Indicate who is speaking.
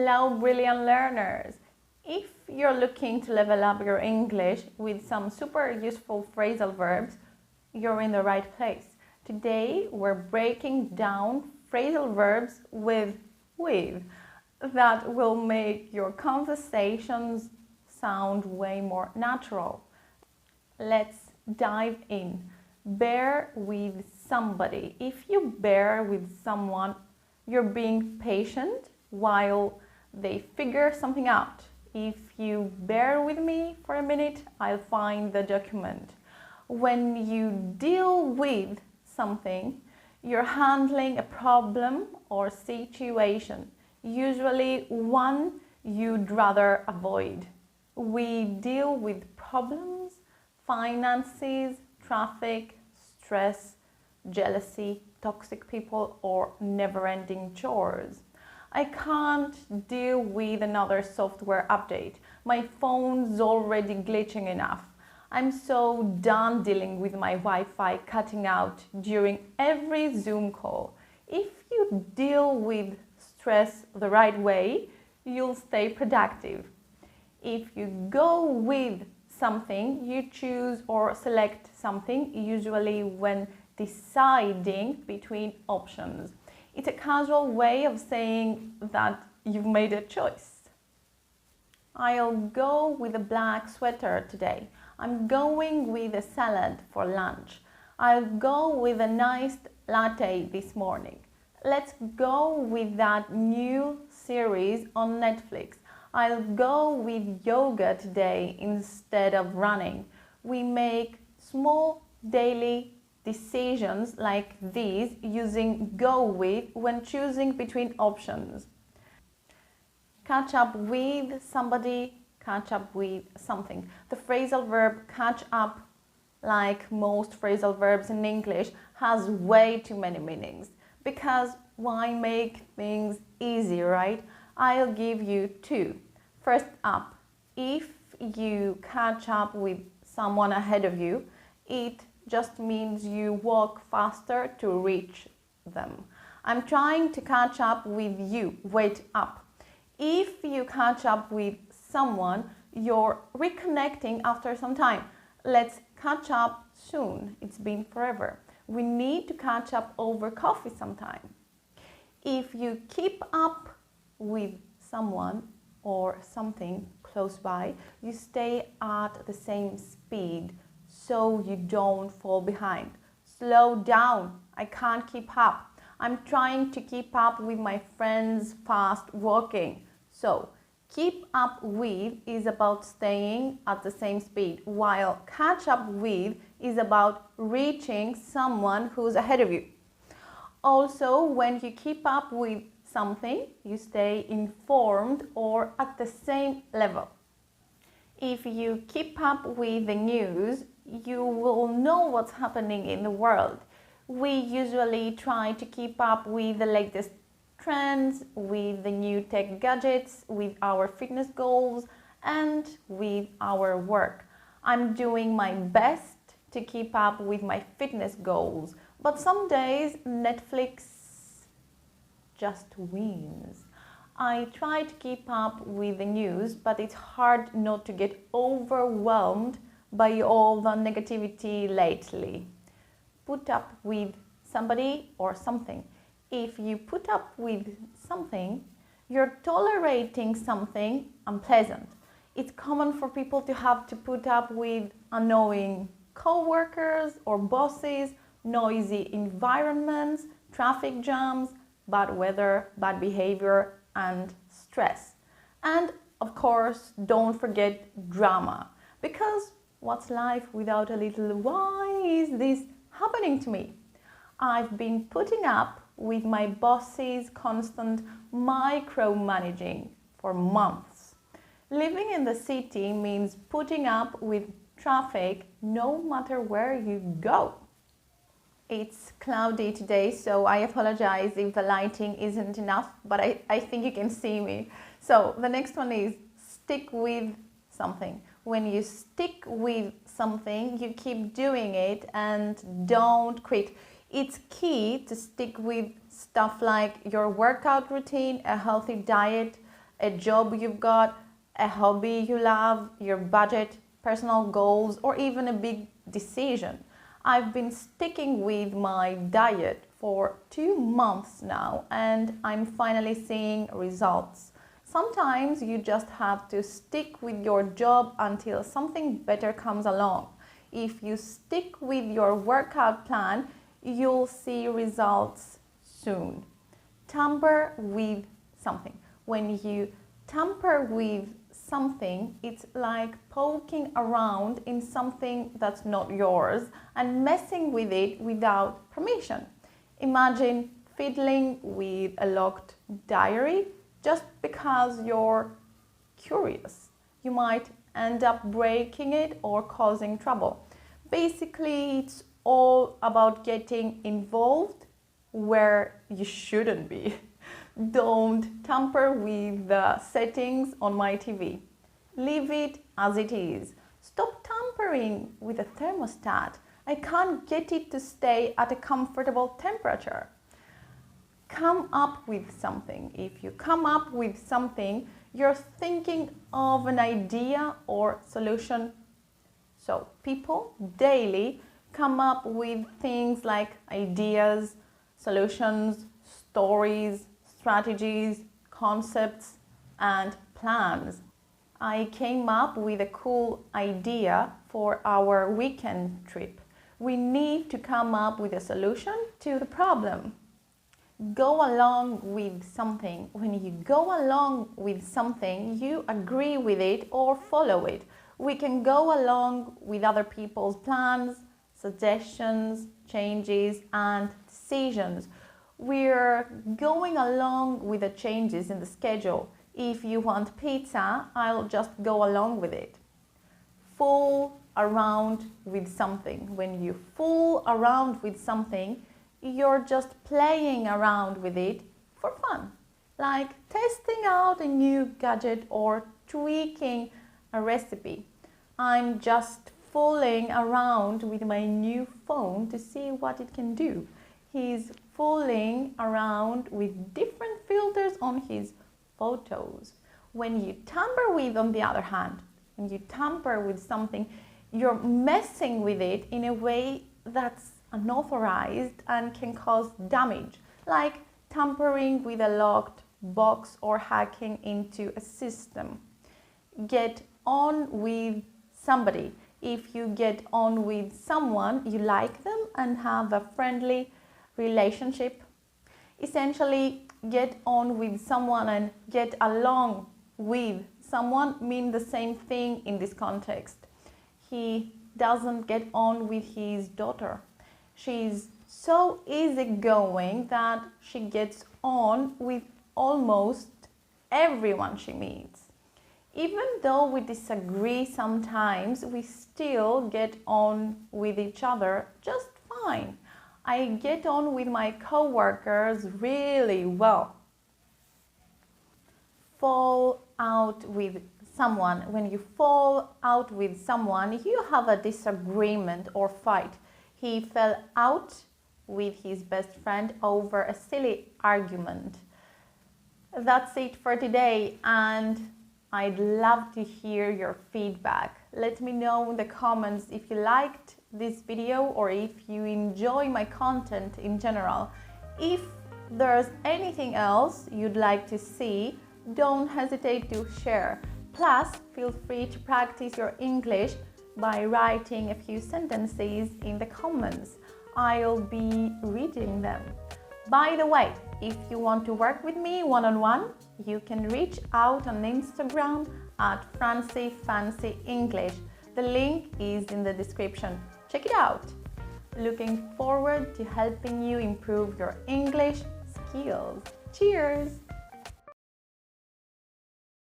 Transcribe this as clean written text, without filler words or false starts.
Speaker 1: Hello, brilliant learners! If you're looking to level up your English with some super useful phrasal verbs, you're in the right place. Today, we're breaking down phrasal verbs with that will make your conversations sound way more natural. Let's dive in. Bear with somebody. If you bear with someone, you're being patient while they figure something out. If you bear with me for a minute, I'll find the document. When you deal with something, you're handling a problem or situation, usually one you'd rather avoid. We deal with problems, finances, traffic, stress, jealousy, toxic people, or never-ending chores. I can't deal with another software update. My phone's already glitching enough. I'm so done dealing with my Wi-Fi cutting out during every Zoom call. If you deal with stress the right way, you'll stay productive. If you go with something, you choose or select something, usually when deciding between options. It's a casual way of saying that you've made a choice. I'll go with a black sweater today. I'm going with a salad for lunch. I'll go with a nice latte this morning. Let's go with that new series on Netflix. I'll go with yoga today instead of running. We make small daily decisions like these using go with when choosing between options. Catch up with somebody, catch up with something. The phrasal verb catch up, like most phrasal verbs in English, has way too many meanings. Because why make things easy, right? I'll give you two. First up, if you catch up with someone ahead of you, it just means you walk faster to reach them. I'm trying to catch up with you. Wait up. If you catch up with someone, you're reconnecting after some time. Let's catch up soon. It's been forever. We need to catch up over coffee sometime. If you keep up with someone or something close by, you stay at the same speed so you don't fall behind. Slow down. I can't keep up. I'm trying to keep up with my friends fast walking. So, keep up with is about staying at the same speed, while catch up with is about reaching someone who's ahead of you. Also, when you keep up with something, you stay informed or at the same level. If you keep up with the news, you will know what's happening in the world. We usually try to keep up with the latest trends, with the new tech gadgets, with our fitness goals, and with our work. I'm doing my best to keep up with my fitness goals, but some days Netflix just wins. I try to keep up with the news, but it's hard not to get overwhelmed by all the negativity lately. Put up with somebody or something. If you put up with something, you're tolerating something unpleasant. It's common for people to have to put up with annoying co-workers or bosses, noisy environments, traffic jams, bad weather, bad behavior, and stress. And of course, don't forget drama. Because what's life without a little why is this happening to me? I've been putting up with my boss's constant micromanaging for months. Living in the city means putting up with traffic no matter where you go. It's cloudy today, so I apologize if the lighting isn't enough, but I think you can see me. So the next one is stick with something. When you stick with something, you keep doing it and don't quit. It's key to stick with stuff like your workout routine, a healthy diet, a job you've got, a hobby you love, your budget, personal goals, or even a big decision. I've been sticking with my diet for 2 months now, and I'm finally seeing results. Sometimes you just have to stick with your job until something better comes along. If you stick with your workout plan, you'll see results soon. Tamper with something. When you tamper with something, it's like poking around in something that's not yours and messing with it without permission. Imagine fiddling with a locked diary just because you're curious. You might end up breaking it or causing trouble. Basically, it's all about getting involved where you shouldn't be. Don't tamper with the settings on my TV. Leave it as it is. Stop tampering with the thermostat. I can't get it to stay at a comfortable temperature. Come up with something. If you come up with something, you're thinking of an idea or solution. So people daily come up with things like ideas, solutions, stories, strategies, concepts, and plans. I came up with a cool idea for our weekend trip. We need to come up with a solution to the problem. Go along with something. When you go along with something, you agree with it or follow it. We can go along with other people's plans, suggestions, changes, and decisions. We're going along with the changes in the schedule. If you want pizza, I'll just go along with it. Fool around with something. When you fool around with something, you're just playing around with it for fun, like testing out a new gadget or tweaking a recipe. I'm just fooling around with my new phone to see what it can do. He's fooling around with different filters on his photos. When you tamper with, on the other hand, when you tamper with something, you're messing with it in a way that's unauthorized and can cause damage, like tampering with a locked box or hacking into a system. Get on with somebody. If you get on with someone, you like them and have a friendly relationship. Essentially, get on with someone and get along with someone mean the same thing in this context. He doesn't get on with his daughter. She's so easygoing that she gets on with almost everyone she meets. Even though we disagree sometimes, we still get on with each other just fine. I get on with my coworkers really well. Fall out with someone. When you fall out with someone, you have a disagreement or fight. He fell out with his best friend over a silly argument. That's it for today, and I'd love to hear your feedback. Let me know in the comments if you liked this video or if you enjoy my content in general. If there's anything else you'd like to see, don't hesitate to share. Plus, feel free to practice your English by writing a few sentences in the comments. I'll be reading them. By the way, if you want to work with me one-on-one, you can reach out on Instagram at Fransy Fancy English. The link is in the description. Check it out. Looking forward to helping you improve your English skills. Cheers!